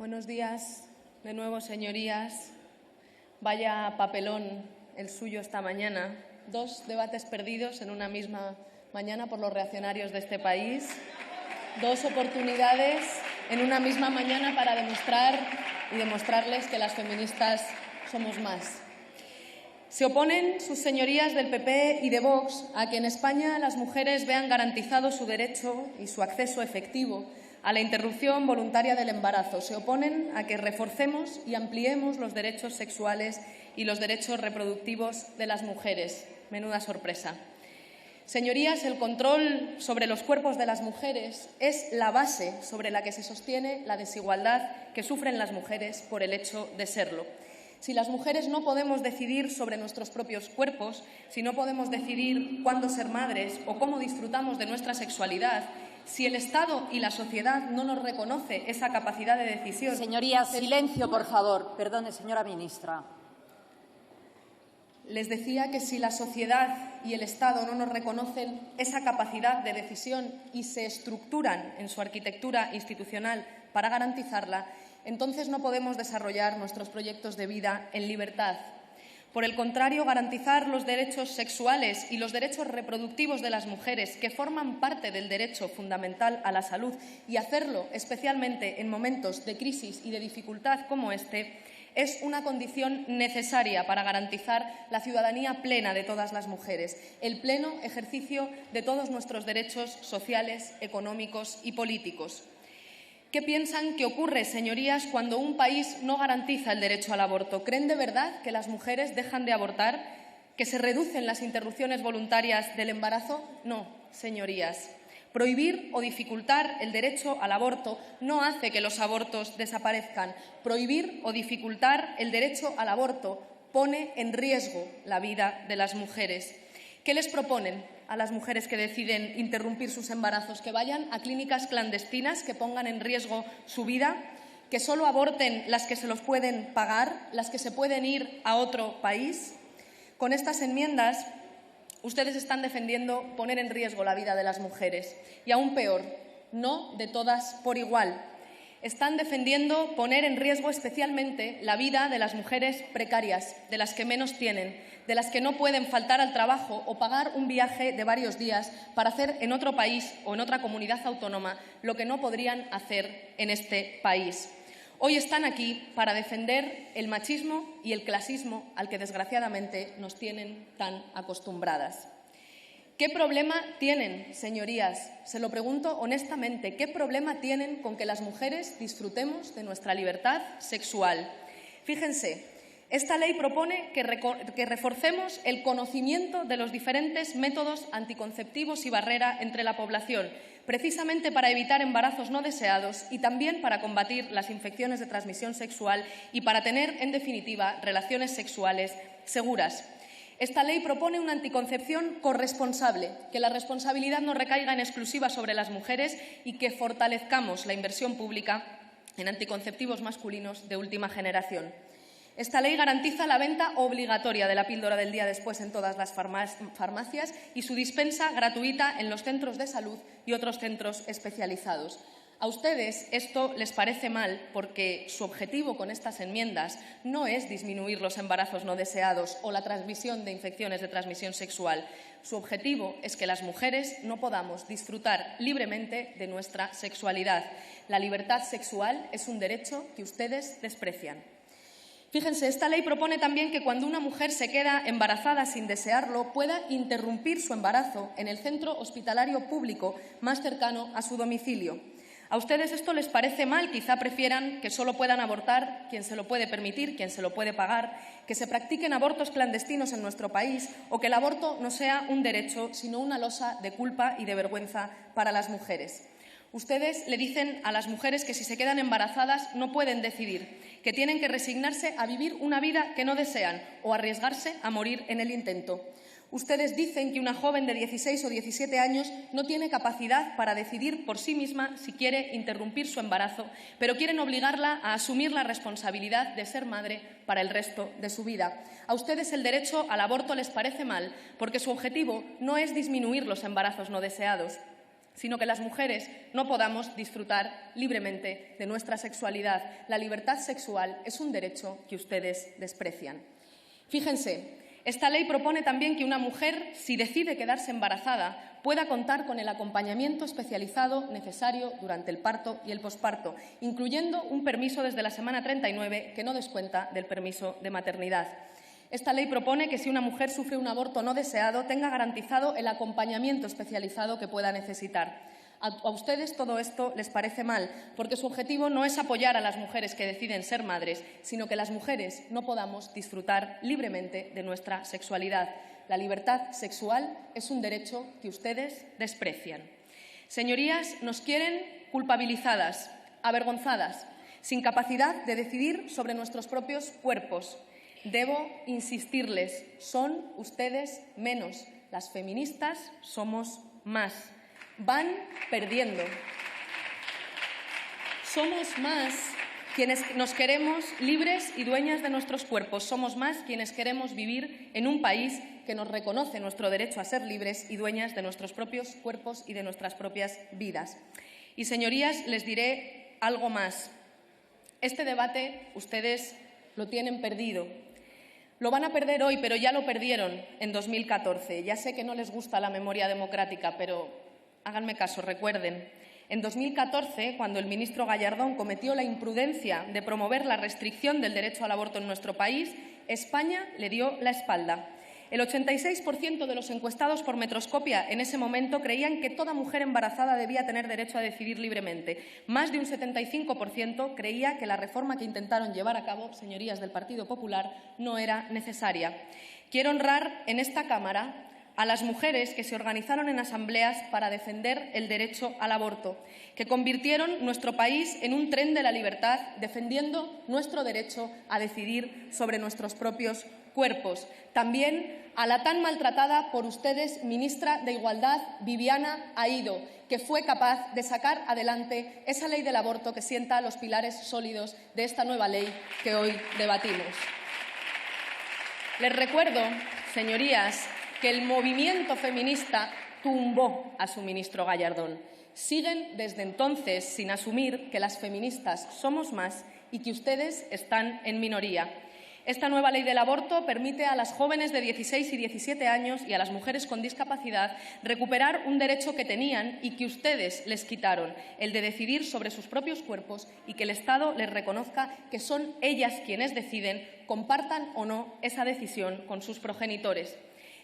Buenos días de nuevo, señorías. Vaya papelón el suyo esta mañana. 2 debates perdidos en una misma mañana por los reaccionarios de este país. 2 oportunidades en una misma mañana para demostrar y demostrarles que las feministas somos más. Se oponen sus señorías del PP y de Vox a que en España las mujeres vean garantizado su derecho y su acceso efectivo a la interrupción voluntaria del embarazo. Se oponen a que reforcemos y ampliemos los derechos sexuales y los derechos reproductivos de las mujeres. Menuda sorpresa. Señorías, el control sobre los cuerpos de las mujeres es la base sobre la que se sostiene la desigualdad que sufren las mujeres por el hecho de serlo. Si las mujeres no podemos decidir sobre nuestros propios cuerpos, si no podemos decidir cuándo ser madres o cómo disfrutamos de nuestra sexualidad, si el Estado y la sociedad no nos reconoce esa capacidad de decisión… Señorías, silencio, por favor. Perdone, señora ministra. Les decía que si la sociedad y el Estado no nos reconocen esa capacidad de decisión y se estructuran en su arquitectura institucional para garantizarla, entonces no podemos desarrollar nuestros proyectos de vida en libertad. Por el contrario, garantizar los derechos sexuales y los derechos reproductivos de las mujeres, que forman parte del derecho fundamental a la salud, y hacerlo especialmente en momentos de crisis y de dificultad como este, es una condición necesaria para garantizar la ciudadanía plena de todas las mujeres, el pleno ejercicio de todos nuestros derechos sociales, económicos y políticos. ¿Qué piensan que ocurre, señorías, cuando un país no garantiza el derecho al aborto? ¿Creen de verdad que las mujeres dejan de abortar? ¿Que se reducen las interrupciones voluntarias del embarazo? No, señorías. Prohibir o dificultar el derecho al aborto no hace que los abortos desaparezcan. Prohibir o dificultar el derecho al aborto pone en riesgo la vida de las mujeres. ¿Qué les proponen a las mujeres que deciden interrumpir sus embarazos? ¿Que vayan a clínicas clandestinas que pongan en riesgo su vida? ¿Que solo aborten las que se los pueden pagar, las que se pueden ir a otro país? Con estas enmiendas, ustedes están defendiendo poner en riesgo la vida de las mujeres. Y aún peor, no de todas por igual. Están defendiendo poner en riesgo especialmente la vida de las mujeres precarias, de las que menos tienen, de las que no pueden faltar al trabajo o pagar un viaje de varios días para hacer en otro país o en otra comunidad autónoma lo que no podrían hacer en este país. Hoy están aquí para defender el machismo y el clasismo al que desgraciadamente nos tienen tan acostumbradas. ¿Qué problema tienen, señorías? Se lo pregunto honestamente. ¿Qué problema tienen con que las mujeres disfrutemos de nuestra libertad sexual? Fíjense, esta ley propone que reforcemos el conocimiento de los diferentes métodos anticonceptivos y barrera entre la población, precisamente para evitar embarazos no deseados y también para combatir las infecciones de transmisión sexual y para tener, en definitiva, relaciones sexuales seguras. Esta ley propone una anticoncepción corresponsable, que la responsabilidad no recaiga en exclusiva sobre las mujeres y que fortalezcamos la inversión pública en anticonceptivos masculinos de última generación. Esta ley garantiza la venta obligatoria de la píldora del día después en todas las farmacias y su dispensa gratuita en los centros de salud y otros centros especializados. A ustedes esto les parece mal porque su objetivo con estas enmiendas no es disminuir los embarazos no deseados o la transmisión de infecciones de transmisión sexual. Su objetivo es que las mujeres no podamos disfrutar libremente de nuestra sexualidad. La libertad sexual es un derecho que ustedes desprecian. Fíjense, esta ley propone también que cuando una mujer se queda embarazada sin desearlo, pueda interrumpir su embarazo en el centro hospitalario público más cercano a su domicilio. A ustedes esto les parece mal, quizá prefieran que solo puedan abortar quien se lo puede permitir, quien se lo puede pagar, que se practiquen abortos clandestinos en nuestro país o que el aborto no sea un derecho, sino una losa de culpa y de vergüenza para las mujeres. Ustedes le dicen a las mujeres que si se quedan embarazadas no pueden decidir, que tienen que resignarse a vivir una vida que no desean o arriesgarse a morir en el intento. Ustedes dicen que una joven de 16 o 17 años no tiene capacidad para decidir por sí misma si quiere interrumpir su embarazo, pero quieren obligarla a asumir la responsabilidad de ser madre para el resto de su vida. A ustedes el derecho al aborto les parece mal porque su objetivo no es disminuir los embarazos no deseados. sino que las mujeres no podamos disfrutar libremente de nuestra sexualidad. La libertad sexual es un derecho que ustedes desprecian. Fíjense, esta ley propone también que una mujer, si decide quedarse embarazada, pueda contar con el acompañamiento especializado necesario durante el parto y el posparto, incluyendo un permiso desde la semana 39 que no descuenta del permiso de maternidad. Esta ley propone que si una mujer sufre un aborto no deseado, tenga garantizado el acompañamiento especializado que pueda necesitar. A ustedes todo esto les parece mal, porque su objetivo no es apoyar a las mujeres que deciden ser madres, sino que las mujeres no podamos disfrutar libremente de nuestra sexualidad. La libertad sexual es un derecho que ustedes desprecian. Señorías, nos quieren culpabilizadas, avergonzadas, sin capacidad de decidir sobre nuestros propios cuerpos. Debo insistirles, son ustedes menos. Las feministas somos más. Van perdiendo. Somos más quienes nos queremos libres y dueñas de nuestros cuerpos. Somos más quienes queremos vivir en un país que nos reconoce nuestro derecho a ser libres y dueñas de nuestros propios cuerpos y de nuestras propias vidas. Y, señorías, les diré algo más. Este debate ustedes lo tienen perdido. Lo van a perder hoy, pero ya lo perdieron en 2014. Ya sé que no les gusta la memoria democrática, pero háganme caso, recuerden. En 2014, cuando el ministro Gallardón cometió la imprudencia de promover la restricción del derecho al aborto en nuestro país, España le dio la espalda. El 86% de los encuestados por Metroscopia en ese momento creían que toda mujer embarazada debía tener derecho a decidir libremente. Más de un 75% creía que la reforma que intentaron llevar a cabo, señorías del Partido Popular, no era necesaria. Quiero honrar en esta Cámara a las mujeres que se organizaron en asambleas para defender el derecho al aborto, que convirtieron nuestro país en un tren de la libertad, defendiendo nuestro derecho a decidir sobre nuestros propios cuerpos. También a la tan maltratada por ustedes ministra de Igualdad, Viviana Aído, que fue capaz de sacar adelante esa ley del aborto que sienta los pilares sólidos de esta nueva ley que hoy debatimos. Les recuerdo, señorías, que el movimiento feminista tumbó a su ministro Gallardón. Siguen desde entonces sin asumir que las feministas somos más y que ustedes están en minoría. Esta nueva ley del aborto permite a las jóvenes de 16 y 17 años y a las mujeres con discapacidad recuperar un derecho que tenían y que ustedes les quitaron, el de decidir sobre sus propios cuerpos y que el Estado les reconozca que son ellas quienes deciden, compartan o no esa decisión con sus progenitores.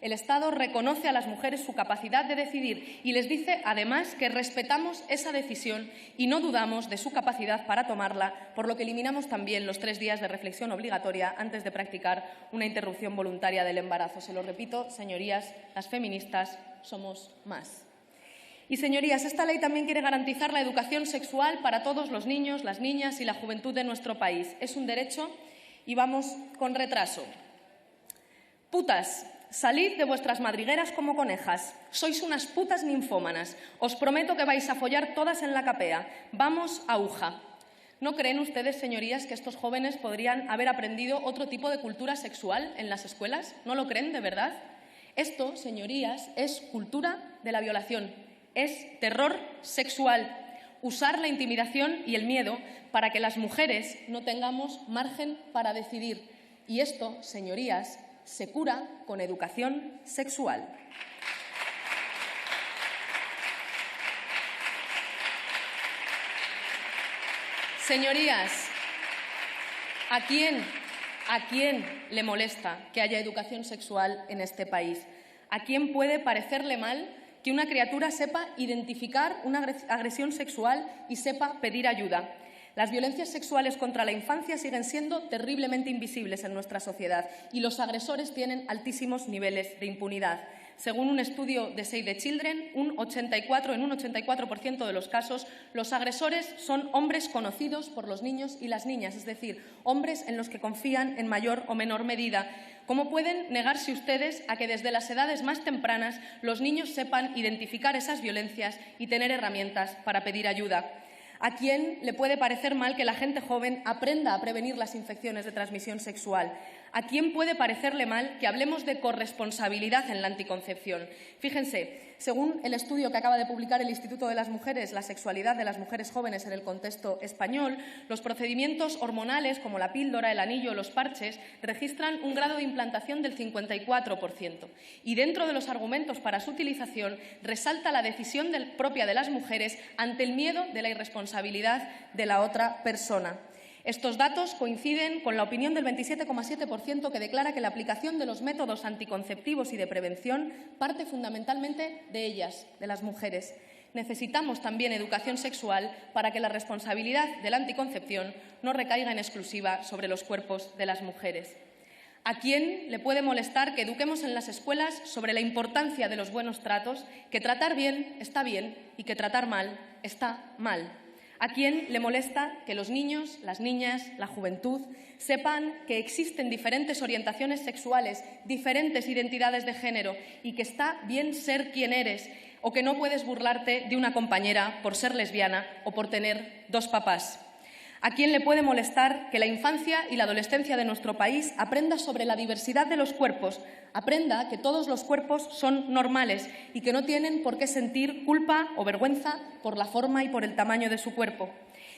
El Estado reconoce a las mujeres su capacidad de decidir y les dice, además, que respetamos esa decisión y no dudamos de su capacidad para tomarla, por lo que eliminamos también los 3 días de reflexión obligatoria antes de practicar una interrupción voluntaria del embarazo. Se lo repito, señorías, las feministas somos más. Y, señorías, esta ley también quiere garantizar la educación sexual para todos los niños, las niñas y la juventud de nuestro país. Es un derecho y vamos con retraso. Putas. Salid de vuestras madrigueras como conejas. Sois unas putas ninfómanas. Os prometo que vais a follar todas en la capea. Vamos a Uja. ¿No creen ustedes, señorías, que estos jóvenes podrían haber aprendido otro tipo de cultura sexual en las escuelas? ¿No lo creen, de verdad? Esto, señorías, es cultura de la violación. Es terror sexual. Usar la intimidación y el miedo para que las mujeres no tengamos margen para decidir. Y esto, señorías, se cura con educación sexual. Señorías, ¿a quién le molesta que haya educación sexual en este país? ¿A quién puede parecerle mal que una criatura sepa identificar una agresión sexual y sepa pedir ayuda? Las violencias sexuales contra la infancia siguen siendo terriblemente invisibles en nuestra sociedad y los agresores tienen altísimos niveles de impunidad. Según un estudio de Save the Children, en un 84% de los casos, los agresores son hombres conocidos por los niños y las niñas, es decir, hombres en los que confían en mayor o menor medida. ¿Cómo pueden negarse ustedes a que desde las edades más tempranas los niños sepan identificar esas violencias y tener herramientas para pedir ayuda? ¿A quién le puede parecer mal que la gente joven aprenda a prevenir las infecciones de transmisión sexual? ¿A quién puede parecerle mal que hablemos de corresponsabilidad en la anticoncepción? Fíjense, Según el estudio que acaba de publicar el Instituto de las Mujeres, la sexualidad de las mujeres jóvenes en el contexto español, los procedimientos hormonales como la píldora, el anillo o los parches registran un grado de implantación del 54%. Y dentro de los argumentos para su utilización resalta la decisión propia de las mujeres ante el miedo de la irresponsabilidad de la otra persona. Estos datos coinciden con la opinión del 27,7% que declara que la aplicación de los métodos anticonceptivos y de prevención parte fundamentalmente de ellas, de las mujeres. Necesitamos también educación sexual para que la responsabilidad de la anticoncepción no recaiga en exclusiva sobre los cuerpos de las mujeres. ¿A quién le puede molestar que eduquemos en las escuelas sobre la importancia de los buenos tratos, que tratar bien está bien y que tratar mal está mal? ¿A quién le molesta que los niños, las niñas, la juventud sepan que existen diferentes orientaciones sexuales, diferentes identidades de género y que está bien ser quien eres o que no puedes burlarte de una compañera por ser lesbiana o por tener dos papás? ¿A quién le puede molestar que la infancia y la adolescencia de nuestro país aprenda sobre la diversidad de los cuerpos, aprenda que todos los cuerpos son normales y que no tienen por qué sentir culpa o vergüenza por la forma y por el tamaño de su cuerpo?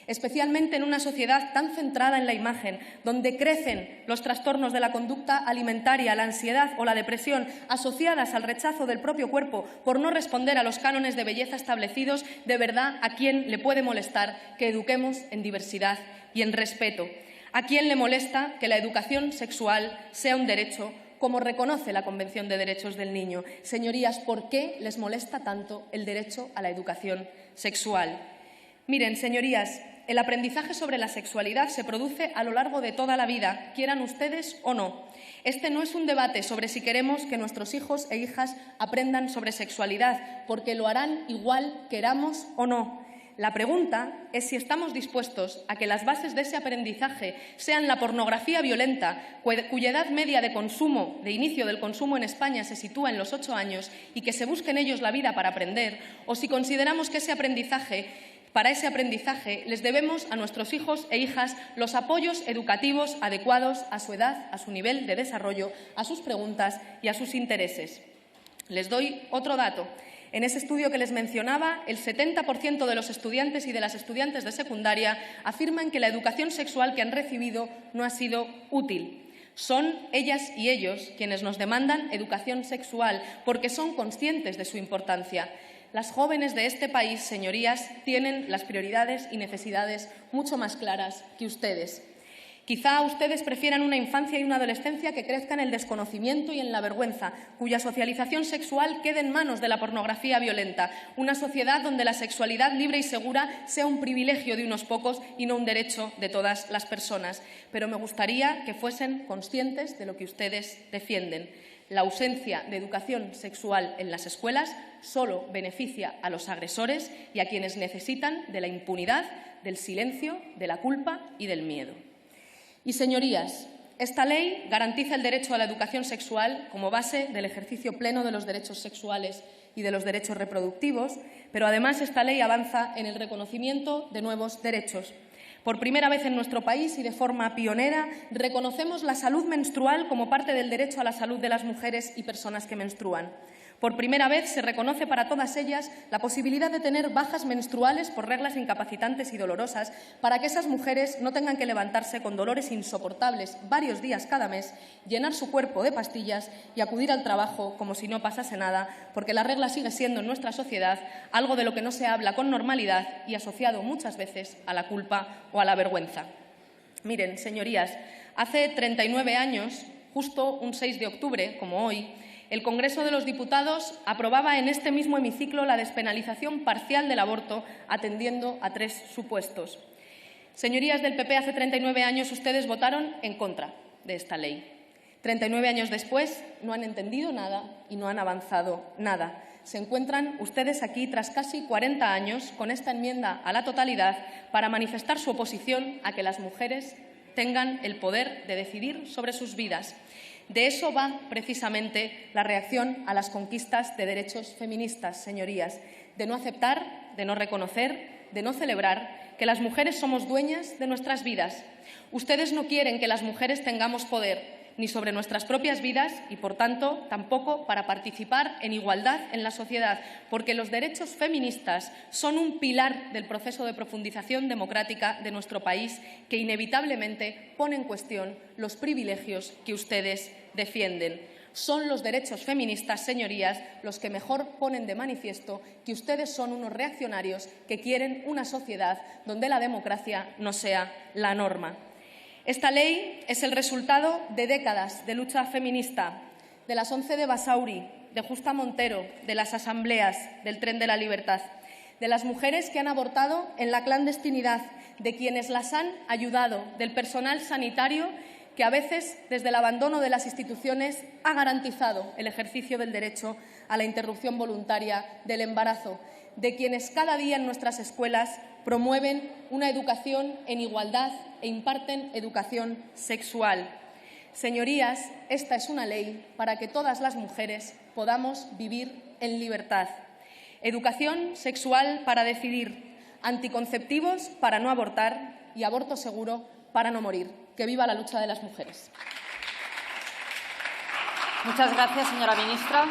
Especialmente en una sociedad tan centrada en la imagen, donde crecen los trastornos de la conducta alimentaria, la ansiedad o la depresión asociadas al rechazo del propio cuerpo por no responder a los cánones de belleza establecidos, de verdad, ¿a quién le puede molestar que eduquemos en diversidad y en respeto? ¿A quién le molesta que la educación sexual sea un derecho, como reconoce la Convención de Derechos del Niño? Señorías, ¿por qué les molesta tanto el derecho a la educación sexual? Miren, señorías, el aprendizaje sobre la sexualidad se produce a lo largo de toda la vida, quieran ustedes o no. Este no es un debate sobre si queremos que nuestros hijos e hijas aprendan sobre sexualidad, porque lo harán igual queramos o no. La pregunta es si estamos dispuestos a que las bases de ese aprendizaje sean la pornografía violenta, cuya edad media de consumo, de inicio del consumo en España se sitúa en los 8 años y que se busque en ellos la vida para aprender, o si consideramos que para ese aprendizaje les debemos a nuestros hijos e hijas los apoyos educativos adecuados a su edad, a su nivel de desarrollo, a sus preguntas y a sus intereses. Les doy otro dato. En ese estudio que les mencionaba, el 70% de los estudiantes y de las estudiantes de secundaria afirman que la educación sexual que han recibido no ha sido útil. Son ellas y ellos quienes nos demandan educación sexual porque son conscientes de su importancia. Las jóvenes de este país, señorías, tienen las prioridades y necesidades mucho más claras que ustedes. Quizá ustedes prefieran una infancia y una adolescencia que crezca en el desconocimiento y en la vergüenza, cuya socialización sexual quede en manos de la pornografía violenta, una sociedad donde la sexualidad libre y segura sea un privilegio de unos pocos y no un derecho de todas las personas. Pero me gustaría que fuesen conscientes de lo que ustedes defienden. La ausencia de educación sexual en las escuelas solo beneficia a los agresores y a quienes necesitan de la impunidad, del silencio, de la culpa y del miedo. Y, señorías, esta ley garantiza el derecho a la educación sexual como base del ejercicio pleno de los derechos sexuales y de los derechos reproductivos, pero además esta ley avanza en el reconocimiento de nuevos derechos. Por primera vez en nuestro país y de forma pionera, reconocemos la salud menstrual como parte del derecho a la salud de las mujeres y personas que menstruan. Por primera vez se reconoce para todas ellas la posibilidad de tener bajas menstruales por reglas incapacitantes y dolorosas para que esas mujeres no tengan que levantarse con dolores insoportables varios días cada mes, llenar su cuerpo de pastillas y acudir al trabajo como si no pasase nada, porque la regla sigue siendo en nuestra sociedad algo de lo que no se habla con normalidad y asociado muchas veces a la culpa o a la vergüenza. Miren, señorías, hace 39 años, justo un 6 de octubre, como hoy, el Congreso de los Diputados aprobaba en este mismo hemiciclo la despenalización parcial del aborto, atendiendo a 3 supuestos. Señorías del PP, hace 39 años ustedes votaron en contra de esta ley. 39 años después no han entendido nada y no han avanzado nada. Se encuentran ustedes aquí tras casi 40 años con esta enmienda a la totalidad para manifestar su oposición a que las mujeres tengan el poder de decidir sobre sus vidas. De eso va precisamente la reacción a las conquistas de derechos feministas, señorías, de no aceptar, de no reconocer, de no celebrar que las mujeres somos dueñas de nuestras vidas. Ustedes no quieren que las mujeres tengamos poder, ni sobre nuestras propias vidas y, por tanto, tampoco para participar en igualdad en la sociedad, porque los derechos feministas son un pilar del proceso de profundización democrática de nuestro país que inevitablemente pone en cuestión los privilegios que ustedes defienden. Son los derechos feministas, señorías, los que mejor ponen de manifiesto que ustedes son unos reaccionarios que quieren una sociedad donde la democracia no sea la norma. Esta ley es el resultado de décadas de lucha feminista, de las 11 de Basauri, de Justa Montero, de las asambleas, del Tren de la Libertad, de las mujeres que han abortado en la clandestinidad, de quienes las han ayudado, del personal sanitario que a veces, desde el abandono de las instituciones, ha garantizado el ejercicio del derecho a la interrupción voluntaria del embarazo, de quienes cada día en nuestras escuelas promueven una educación en igualdad e imparten educación sexual. Señorías, esta es una ley para que todas las mujeres podamos vivir en libertad. Educación sexual para decidir, anticonceptivos para no abortar y aborto seguro para no morir. ¡Que viva la lucha de las mujeres! Muchas gracias, señora ministra.